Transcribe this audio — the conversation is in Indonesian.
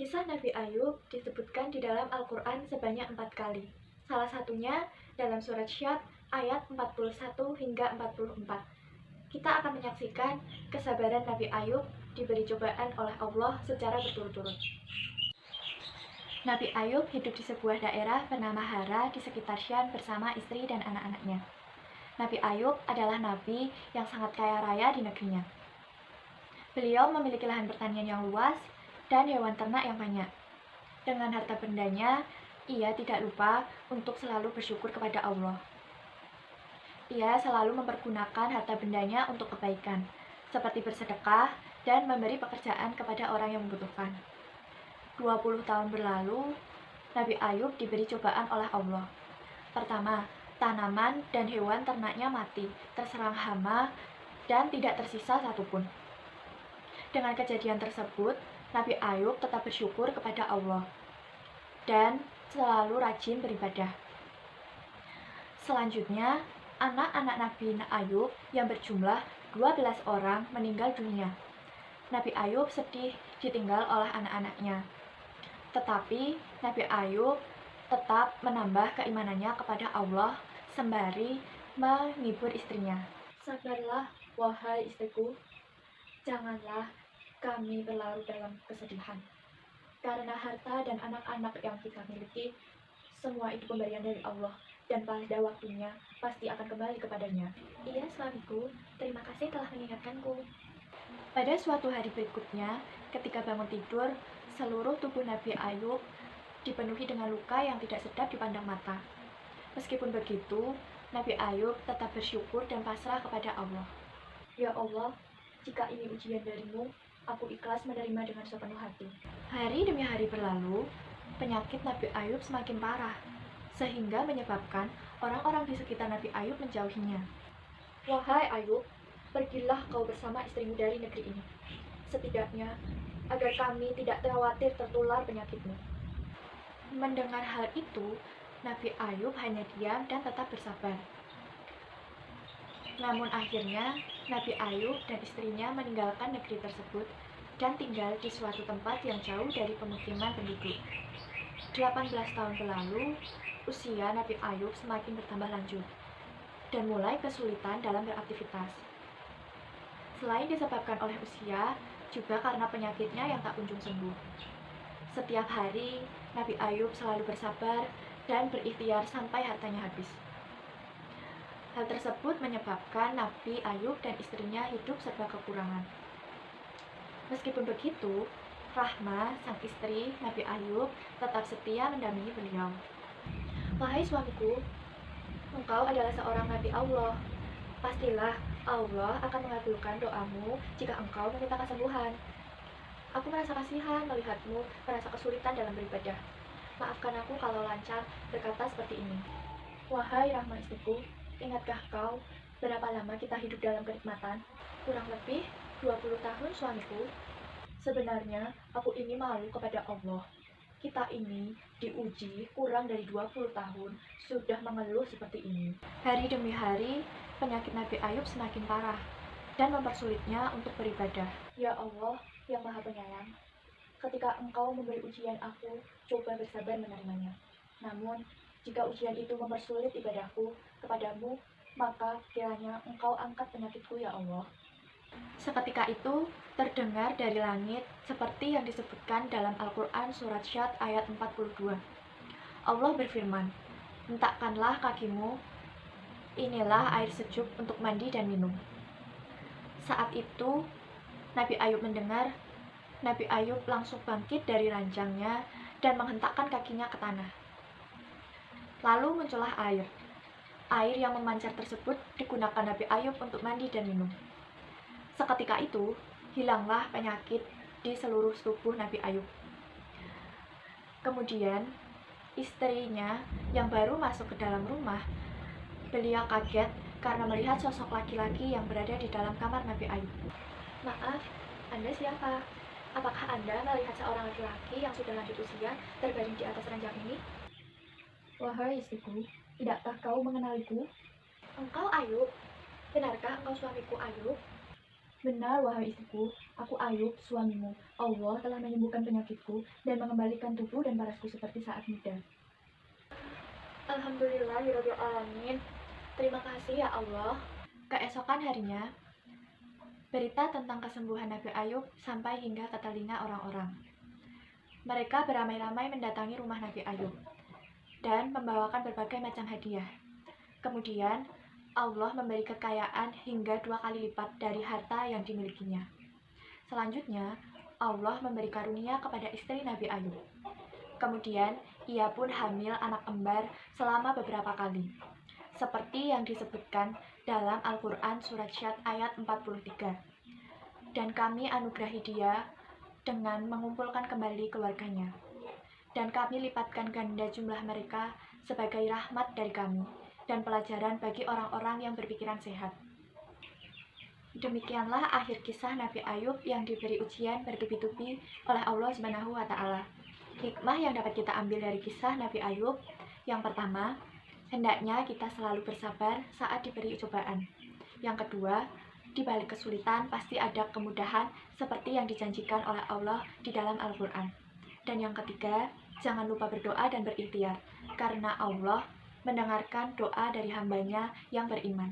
Kisah Nabi Ayub disebutkan di dalam Al-Quran sebanyak 4 kali. Salah satunya dalam surat Syad ayat 41 hingga 44. Kita akan menyaksikan kesabaran Nabi Ayub diberi cobaan oleh Allah secara berturut-turut. Nabi Ayub hidup di sebuah daerah bernama Hara di sekitar Syam bersama istri dan anak-anaknya. Nabi Ayub adalah nabi yang sangat kaya raya di negerinya. Beliau memiliki lahan pertanian yang luas dan hewan ternak yang banyak. Dengan harta bendanya, ia tidak lupa untuk selalu bersyukur kepada Allah. Ia selalu mempergunakan harta bendanya untuk kebaikan, seperti bersedekah dan memberi pekerjaan kepada orang yang membutuhkan. 20 tahun berlalu, Nabi Ayub diberi cobaan oleh Allah. Pertama, tanaman dan hewan ternaknya mati, terserang hama, dan tidak tersisa satupun. Dengan kejadian tersebut, Nabi Ayub tetap bersyukur kepada Allah dan selalu rajin beribadah. Selanjutnya, anak-anak Nabi Ayub yang berjumlah 12 orang meninggal dunia. Nabi Ayub sedih ditinggal oleh anak-anaknya. Tetapi Nabi Ayub tetap menambah keimanannya kepada Allah sembari menghibur istrinya. Sabarlah, wahai istriku, janganlah kami berlarut dalam kesedihan. Karena harta dan anak-anak yang kita miliki, semua itu pemberian dari Allah, dan pada waktunya pasti akan kembali kepadanya. Iya, suamiku, terima kasih telah mengingatkanku. Pada suatu hari berikutnya, ketika bangun tidur, seluruh tubuh Nabi Ayub dipenuhi dengan luka yang tidak sedap dipandang mata. Meskipun begitu, Nabi Ayub tetap bersyukur dan pasrah kepada Allah. Ya Allah, jika ini ujian darimu, aku ikhlas menerima dengan sepenuh hati. Hari demi hari berlalu, penyakit Nabi Ayub semakin parah, sehingga menyebabkan orang-orang di sekitar Nabi Ayub menjauhinya. Wahai Ayub, pergilah kau bersama istrimu dari negeri ini, setidaknya agar kami tidak khawatir tertular penyakitmu. Mendengar hal itu, Nabi Ayub hanya diam dan tetap bersabar. Namun akhirnya, Nabi Ayub dan istrinya meninggalkan negeri tersebut dan tinggal di suatu tempat yang jauh dari pemukiman penduduk. 18 tahun berlalu, usia Nabi Ayub semakin bertambah lanjut dan mulai kesulitan dalam beraktivitas. Selain disebabkan oleh usia, juga karena penyakitnya yang tak kunjung sembuh. Setiap hari, Nabi Ayub selalu bersabar dan berikhtiar sampai hartanya habis. Hal tersebut menyebabkan Nabi Ayub dan istrinya hidup serba kekurangan. Meskipun begitu, Rahma, sang istri Nabi Ayub, tetap setia mendampingi beliau. Wahai suamiku, engkau adalah seorang Nabi Allah. Pastilah Allah akan mengabulkan doamu jika engkau meminta kesembuhan. Aku merasa kasihan melihatmu merasa kesulitan dalam beribadah. Maafkan aku kalau lancar berkata seperti ini. Wahai Rahma istriku, ingatkah kau berapa lama kita hidup dalam kenikmatan? Kurang lebih 20 tahun suamiku. Sebenarnya aku ini malu kepada Allah. Kita ini diuji kurang dari 20 tahun sudah mengeluh seperti ini. Hari demi hari, penyakit Nabi Ayub semakin parah dan mempersulitnya untuk beribadah. Ya Allah yang Maha Penyayang, ketika Engkau memberi ujian aku, coba bersabar menerimanya. Namun, jika ujian itu mempersulit ibadahku kepadamu, maka kiranya Engkau angkat penyakitku ya Allah. Seketika itu, terdengar dari langit seperti yang disebutkan dalam Al-Quran surat Syad ayat 42. Allah berfirman, hentakkanlah kakimu, inilah air sejuk untuk mandi dan minum. Saat itu, Nabi Ayub mendengar, Nabi Ayub langsung bangkit dari ranjangnya dan menghentakkan kakinya ke tanah. Lalu muncullah air. Air yang memancar tersebut digunakan Nabi Ayub untuk mandi dan minum. Seketika itu, hilanglah penyakit di seluruh tubuh Nabi Ayub. Kemudian, istrinya yang baru masuk ke dalam rumah, beliau kaget karena melihat sosok laki-laki yang berada di dalam kamar Nabi Ayub. Maaf, Anda siapa? Apakah Anda melihat seorang laki-laki yang sudah lanjut usia terbaring di atas ranjang ini? Wahai istriku, tidakkah kau mengenaliku? Engkau Ayub? Benarkah engkau suamiku Ayub? Benar, wahai istriku, aku Ayub, suamimu. Allah telah menyembuhkan penyakitku dan mengembalikan tubuh dan parasku seperti saat muda. Alhamdulillahirrahmanirrahim. Terima kasih ya Allah. Keesokan harinya, berita tentang kesembuhan Nabi Ayub sampai hingga ke telinga orang-orang. Mereka beramai-ramai mendatangi rumah Nabi Ayub dan membawakan berbagai macam hadiah. Kemudian, Allah memberi kekayaan hingga 2 kali lipat dari harta yang dimilikinya. Selanjutnya, Allah memberi karunia kepada istri Nabi Ayub. Kemudian, ia pun hamil anak kembar selama beberapa kali. Seperti yang disebutkan dalam Al-Quran Surat Syad ayat 43. Dan kami anugerahi dia dengan mengumpulkan kembali keluarganya. Dan kami lipatkan ganda jumlah mereka sebagai rahmat dari kami dan pelajaran bagi orang-orang yang berpikiran sehat. Demikianlah akhir kisah Nabi Ayub yang diberi ujian bertubi-tubi oleh Allah Subhanahu wa Ta'ala. Hikmah yang dapat kita ambil dari kisah Nabi Ayub: yang pertama, hendaknya kita selalu bersabar saat diberi cobaan. Yang kedua, di balik kesulitan pasti ada kemudahan seperti yang dijanjikan oleh Allah di dalam Al-Quran. Dan yang ketiga, jangan lupa berdoa dan berikhtiar, karena Allah mendengarkan doa dari hambanya yang beriman.